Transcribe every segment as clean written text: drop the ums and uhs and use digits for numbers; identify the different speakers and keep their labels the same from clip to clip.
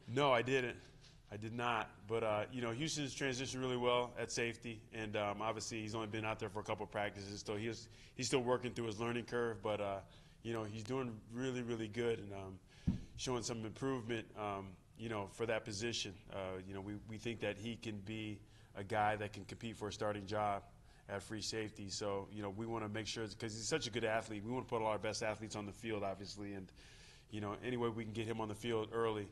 Speaker 1: No, I didn't. I did not. But, Houston's transitioned really well at safety. And obviously he's only been out there for a couple of practices. So he's still working through his learning curve. But, he's doing really, really good and showing some improvement, for that position. We think that he can be a guy that can compete for a starting job at free safety. So, we want to make sure, because he's such a good athlete, we want to put all our best athletes on the field, obviously. And, any way we can get him on the field early.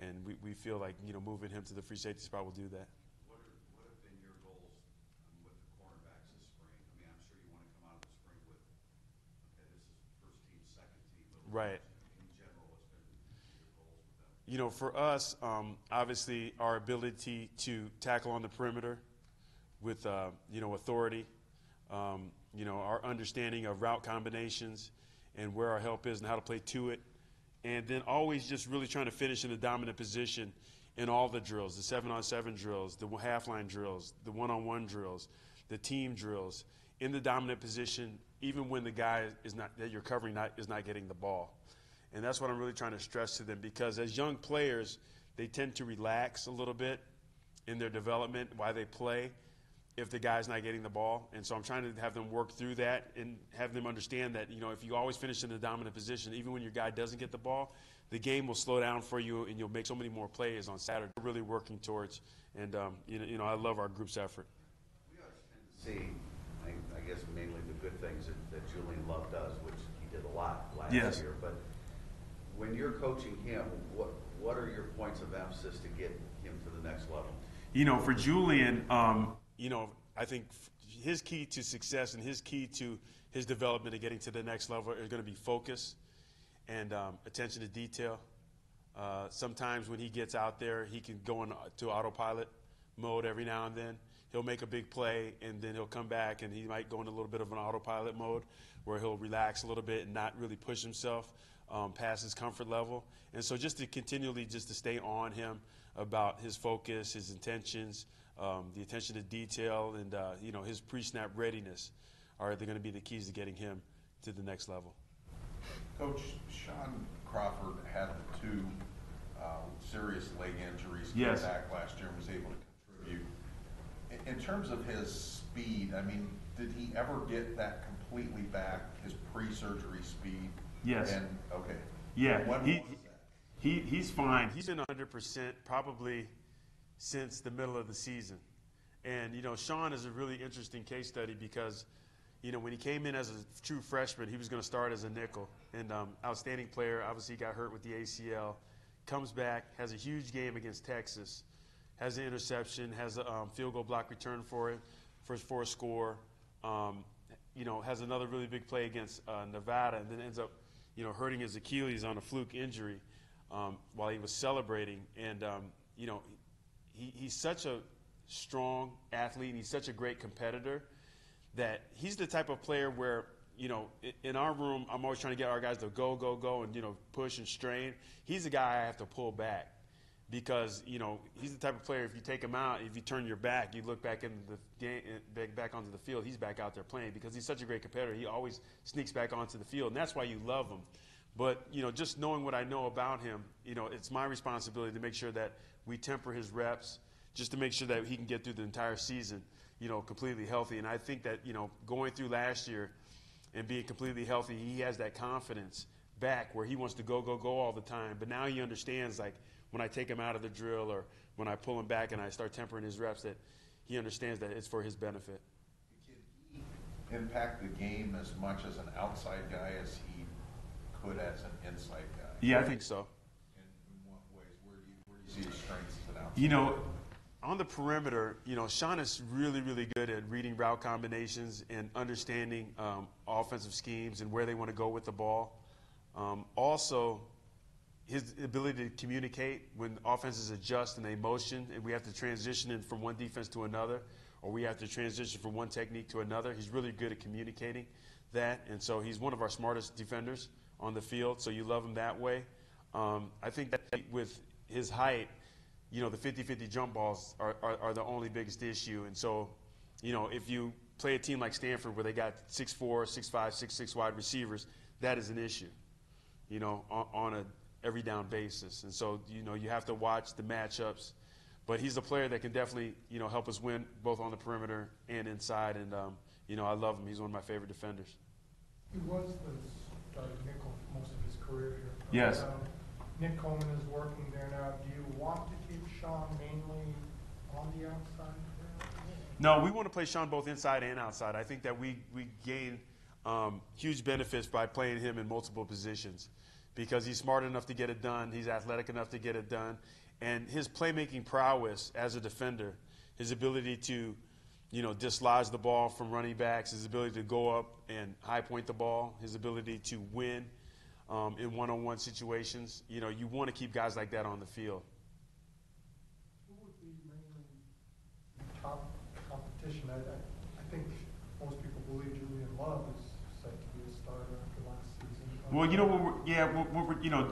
Speaker 1: And we feel like, moving him to the free safety spot will do that.
Speaker 2: What have been your goals with the cornerbacks this spring? I mean, I'm sure you want to come out of the spring with, okay, this is first team, second team. But
Speaker 1: right.
Speaker 2: In general, what's been your goals with them?
Speaker 1: For us, obviously our ability to tackle on the perimeter with, authority, our understanding of route combinations and where our help is and how to play to it. And then always just really trying to finish in a dominant position in all the drills, the 7-on-7 drills, the half-line drills, the one-on-one drills, the team drills, in the dominant position, even when the guy that you're covering is not getting the ball. And that's what I'm really trying to stress to them, because as young players, they tend to relax a little bit in their development while they play if the guy's not getting the ball. And so I'm trying to have them work through that and have them understand that, if you always finish in the dominant position, even when your guy doesn't get the ball, the game will slow down for you and you'll make so many more plays on Saturday. We're really working towards, and, I love our group's effort.
Speaker 2: We always tend to see, I guess, mainly the good things that Julian Love does, which he did a lot last year. But when you're coaching him, what are your points of emphasis to get him to the next level?
Speaker 1: For Julian, I think his key to success and his key to his development and getting to the next level is going to be focus and attention to detail. Sometimes when he gets out there, he can go into autopilot mode every now and then. He'll make a big play, and then he'll come back, and he might go in a little bit of an autopilot mode where he'll relax a little bit and not really push himself past his comfort level. And so just to continually just to stay on him about his focus, his intentions, the attention to detail, and his pre-snap readiness are going to be the keys to getting him to the next level.
Speaker 3: Coach, Sean Crawford had the two serious leg injuries back last year and was able to contribute. In terms of his speed, I mean, did he ever get that completely back, his pre-surgery speed?
Speaker 1: Yes.
Speaker 3: And okay.
Speaker 1: Yeah.
Speaker 3: When was that?
Speaker 1: He's fine. He's been 100% probably since the middle of the season. And, Sean is a really interesting case study because, when he came in as a true freshman, he was going to start as a nickel. And outstanding player, obviously he got hurt with the ACL, comes back, has a huge game against Texas, has an interception, has a field goal block return for a score, has another really big play against Nevada, and then ends up, hurting his Achilles on a fluke injury while he was celebrating. And, he's such a strong athlete, and he's such a great competitor that he's the type of player where, in our room, I'm always trying to get our guys to go, and, push and strain. He's the guy I have to pull back because, he's the type of player, if you take him out, if you turn your back, you look back in the game, back onto the field, he's back out there playing because he's such a great competitor. He always sneaks back onto the field, and that's why you love him. But, just knowing what I know about him, it's my responsibility to make sure that we temper his reps just to make sure that he can get through the entire season, completely healthy. And I think that, going through last year and being completely healthy, he has that confidence back where he wants to go all the time. But now he understands, like, when I take him out of the drill or when I pull him back and I start tempering his reps, that he understands that it's for his benefit.
Speaker 3: Can he impact the game as much as an outside guy as he could as an inside guy?
Speaker 1: Yeah, I think so.
Speaker 3: In what ways? Where do you see his strengths as an outside guy?
Speaker 1: On the perimeter, Sean is really, really good at reading route combinations and understanding offensive schemes and where they want to go with the ball. Also, his ability to communicate when offenses adjust and they motion and we have to transition in from one defense to another, or we have to transition from one technique to another. He's really good at communicating that, and so he's one of our smartest defenders on the field, so you love him that way. I think that with his height, the 50-50 jump balls are the only biggest issue. And so, if you play a team like Stanford where they got 6'4", 6'5", 6'6" wide receivers, that is an issue. On every down basis. And so, you have to watch the matchups. But he's a player that can definitely, help us win both on the perimeter and inside. And, I love him. He's one of my favorite defenders.
Speaker 4: He was the starting nickel for most of his career here.
Speaker 1: Yes.
Speaker 4: Nick Coleman is working there now. Do you want to keep Sean mainly on the outside?
Speaker 1: No, we want to play Sean both inside and outside. I think that we gain huge benefits by playing him in multiple positions because he's smart enough to get it done. He's athletic enough to get it done. And his playmaking prowess as a defender, his ability to, dislodge the ball from running backs, his ability to go up and high point the ball, his ability to win in one-on-one situations. You want to keep guys like that on the field.
Speaker 4: Who would be mainly top competition? I think most people believe Julian Love is set to be a starter after last season.
Speaker 1: Well,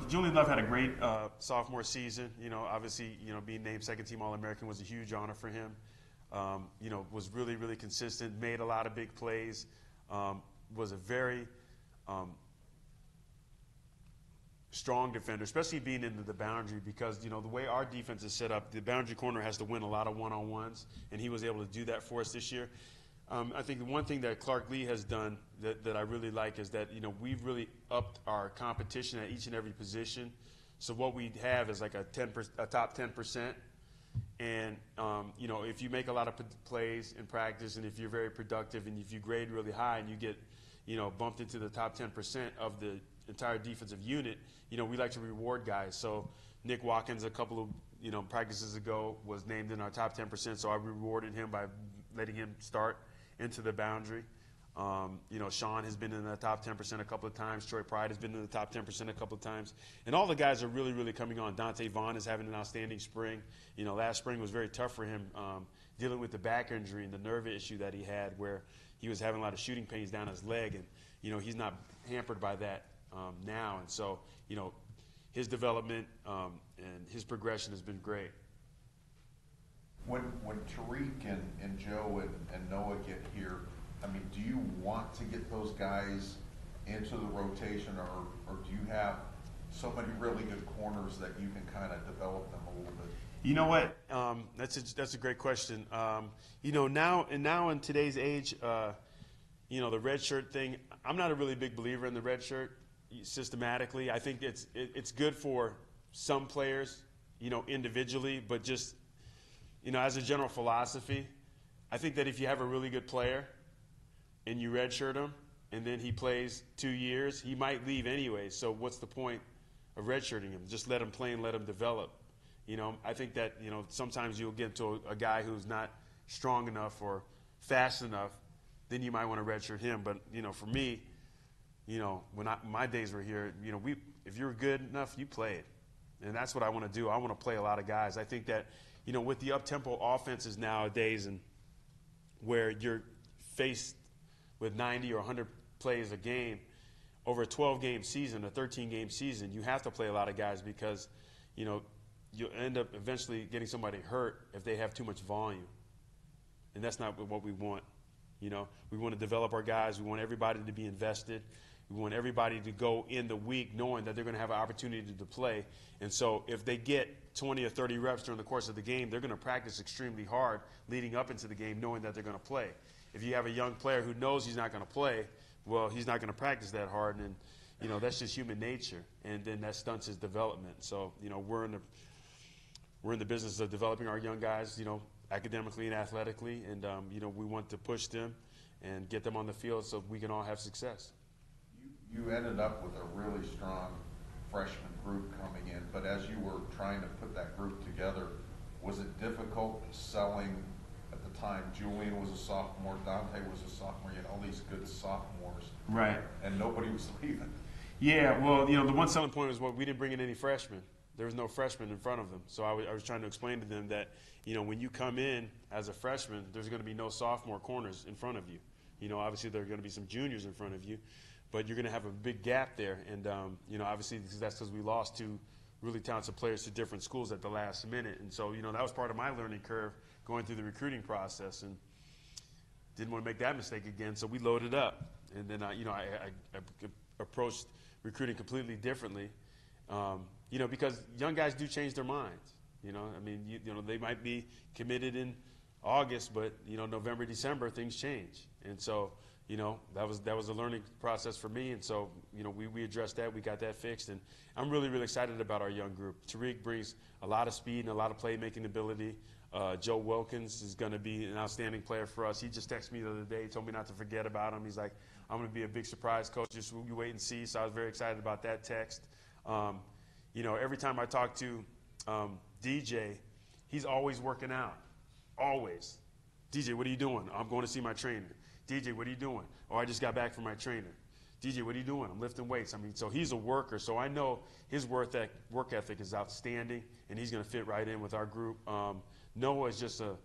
Speaker 1: Julian Love had a great sophomore season. Obviously, being named second-team All-American was a huge honor for him. Was really, really consistent, made a lot of big plays, was a very strong defender, especially being into the boundary because, the way our defense is set up, the boundary corner has to win a lot of one-on-ones, and he was able to do that for us this year. I think the one thing that Clark Lee has done that I really like is that, we've really upped our competition at each and every position. So what we have is like a top 10%. And, if you make a lot of plays in practice and if you're very productive and if you grade really high and you get, bumped into the top 10% of the entire defensive unit, we like to reward guys. So Nick Watkins a couple of, practices ago was named in our top 10%. So I rewarded him by letting him start into the boundary. Sean has been in the top 10% a couple of times. Troy Pride has been in the top 10% a couple of times. And all the guys are really, really coming on. Dante Vaughn is having an outstanding spring. Last spring was very tough for him dealing with the back injury and the nerve issue that he had where he was having a lot of shooting pains down his leg. And, he's not hampered by that now. And so, his development and his progression has been great.
Speaker 3: When Tariq and Joe and Noah get here, do you want to get those guys into the rotation, or do you have so many really good corners that you can kind of develop them a little bit?
Speaker 1: You know what? That's a great question. Now in today's age, the red shirt thing. I'm not a really big believer in the red shirt systematically. I think it's good for some players, individually, but just as a general philosophy, I think that if you have a really good player and you redshirt him, and then he plays 2 years, he might leave anyway. So what's the point of redshirting him? Just let him play and let him develop. I think that, sometimes you'll get to a guy who's not strong enough or fast enough, then you might want to redshirt him. But, for me, when my days were here, if you're good enough, you played. And that's what I want to do. I want to play a lot of guys. I think that, with the up-tempo offenses nowadays and where you're faced with 90 or 100 plays a game, over a 12-game season, a 13-game season, you have to play a lot of guys because, you'll end up eventually getting somebody hurt if they have too much volume. And that's not what we want. We want to develop our guys. We want everybody to be invested. We want everybody to go in the week knowing that they're going to have an opportunity to play. And so if they get 20 or 30 reps during the course of the game, they're going to practice extremely hard leading up into the game knowing that they're going to play. If you have a young player who knows he's not going to play, well, he's not going to practice that hard. And, that's just human nature. And then that stunts his development. So, we're in the business of developing our young guys, academically and athletically. And, we want to push them and get them on the field so we can all have success.
Speaker 3: You ended up with a really strong freshman group coming in, but as you were trying to put that group together, was it difficult selling at the time? Julian was a sophomore, Dante was a sophomore, you had all these good sophomores.
Speaker 1: Right.
Speaker 3: And nobody was leaving.
Speaker 1: Yeah, well, the one selling point was we didn't bring in any freshmen. There was no freshmen in front of them. So I was trying to explain to them that, when you come in as a freshman, there's going to be no sophomore corners in front of you. Obviously there are going to be some juniors in front of you, but you're going to have a big gap there. And, obviously that's because we lost two really talented players to different schools at the last minute. And so, that was part of my learning curve going through the recruiting process and didn't want to make that mistake again. So we loaded up. And then, I approached recruiting completely differently. because young guys do change their minds. I mean, they might be committed in August, but November, December, things change, and so that was a learning process for me, and so we addressed that, we got that fixed, and I'm really, really excited about our young group. Tariq brings a lot of speed and a lot of playmaking ability. Joe Wilkins is going to be an outstanding player for us. He just texted me the other day. He told me not to forget about him. He's like, I'm going to be a big surprise, coach. Just you wait and see. So I was very excited about that text. Every time I talk to DJ, he's always working out. Always. DJ, what are you doing? I'm going to see my trainer. DJ, what are you doing? Oh, I just got back from my trainer. DJ, what are you doing? I'm lifting weights. I mean, so he's a worker. So I know his work ethic is outstanding, and he's going to fit right in with our group. Noah is just a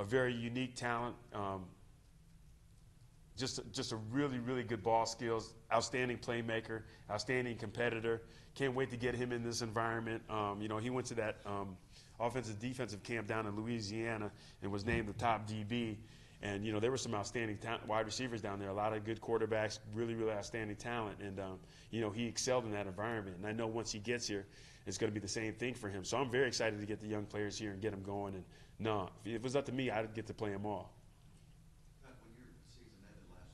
Speaker 1: very unique talent, just a really, really good ball skills, outstanding playmaker, outstanding competitor. Can't wait to get him in this environment. He went to that offensive defensive camp down in Louisiana and was named the top DB. And, there were some outstanding wide receivers down there, a lot of good quarterbacks, really, really outstanding talent. And, he excelled in that environment. And I know once he gets here, it's going to be the same thing for him. So I'm very excited to get the young players here and get them going. And, no, if it was up to me, I'd get to play them all.
Speaker 2: When your season ended last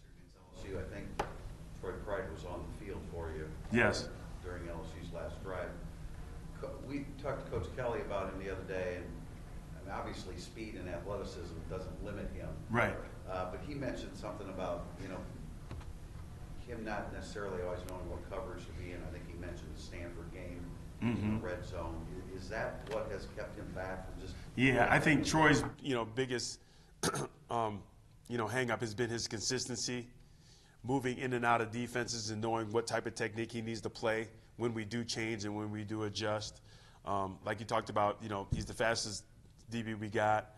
Speaker 2: year against LSU, I think Troy Pride was on the field for you.
Speaker 1: Yes.
Speaker 2: During LSU's last drive. We talked to Coach Kelly about him the other day, and obviously speed and athleticism doesn't limit him.
Speaker 1: Right.
Speaker 2: But he mentioned something about, him not necessarily always knowing what coverage to be in. I think he mentioned the Stanford game in the red zone. Is that what has kept him back from just?
Speaker 1: Yeah, I think Troy's, biggest, hang up has been his consistency, moving in and out of defenses and knowing what type of technique he needs to play when we do change and when we do adjust. Like you talked about, he's the fastest DB we got.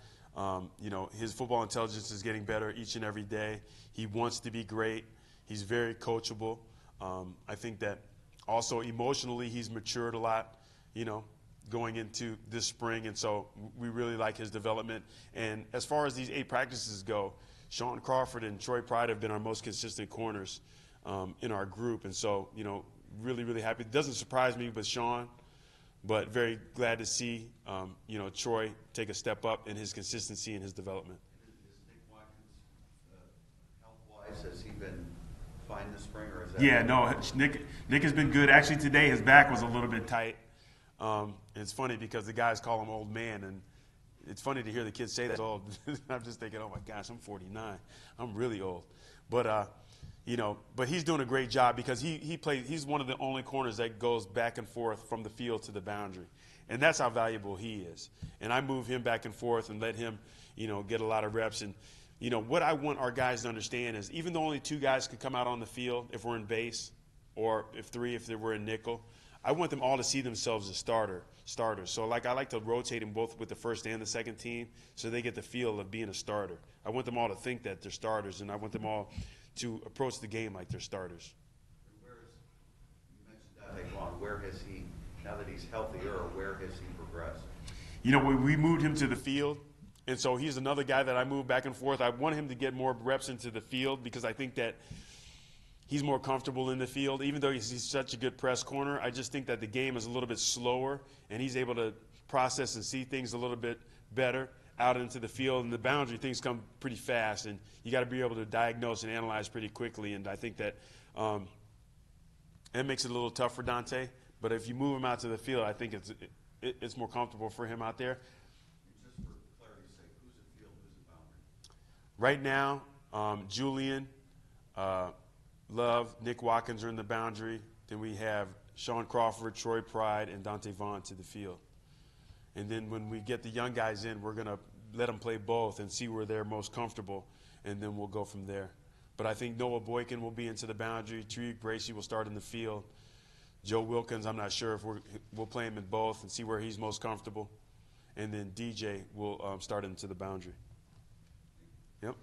Speaker 1: His football intelligence is getting better each and every day. He wants to be great. He's very coachable. I think that also emotionally he's matured a lot, going into this spring, and so we really like his development. And as far as these 8 practices go, Sean Crawford and Troy Pride have been our most consistent corners in our group, and so, really, really happy. It doesn't surprise me with Sean, but very glad to see, Troy take a step up in his consistency and his development.
Speaker 2: Is Nick Watkins, health-wise, has he been fine this spring, or is that?
Speaker 1: Yeah, no, Nick has been good. Actually, today his back was a little bit tight. It's funny because the guys call him old man, and it's funny to hear the kids say that. Old. I'm just thinking, oh my gosh, I'm 49. I'm really old. But but he's doing a great job because he's one of the only corners that goes back and forth from the field to the boundary. And that's how valuable he is. And I move him back and forth and let him, get a lot of reps. And, what I want our guys to understand is even though only 2 guys could come out on the field if we're in base, or if 3 if they were in nickel, I want them all to see themselves as starters. So, I like to rotate them both with the first and the second team so they get the feel of being a starter. I want them all to think that they're starters, and I want them all to approach the game like they're starters.
Speaker 2: You mentioned Dante Vaughn. Where has he, now that he's healthier, or where has he progressed?
Speaker 1: We moved him to the field, and so he's another guy that I move back and forth. I want him to get more reps into the field because I think that he's more comfortable in the field. Even though he's such a good press corner, I just think that the game is a little bit slower, and he's able to process and see things a little bit better out into the field. And the boundary, things come pretty fast, and you got to be able to diagnose and analyze pretty quickly. And I think that it makes it a little tough for Dante. But if you move him out to the field, I think it's more comfortable for him out there.
Speaker 2: Just for clarity's sake, who's at field, who's at boundary?
Speaker 1: Right now, Julian, Love, Nick Watkins are in the boundary. Then we have Sean Crawford, Troy Pride, and Dante Vaughn to the field. And then when we get the young guys in, we're going to let them play both and see where they're most comfortable, and then we'll go from there. But I think Noah Boykin will be into the boundary. Tariq Bracy will start in the field. Joe Wilkins, I'm not sure if we'll play him in both and see where he's most comfortable. And then DJ will start into the boundary. Yep.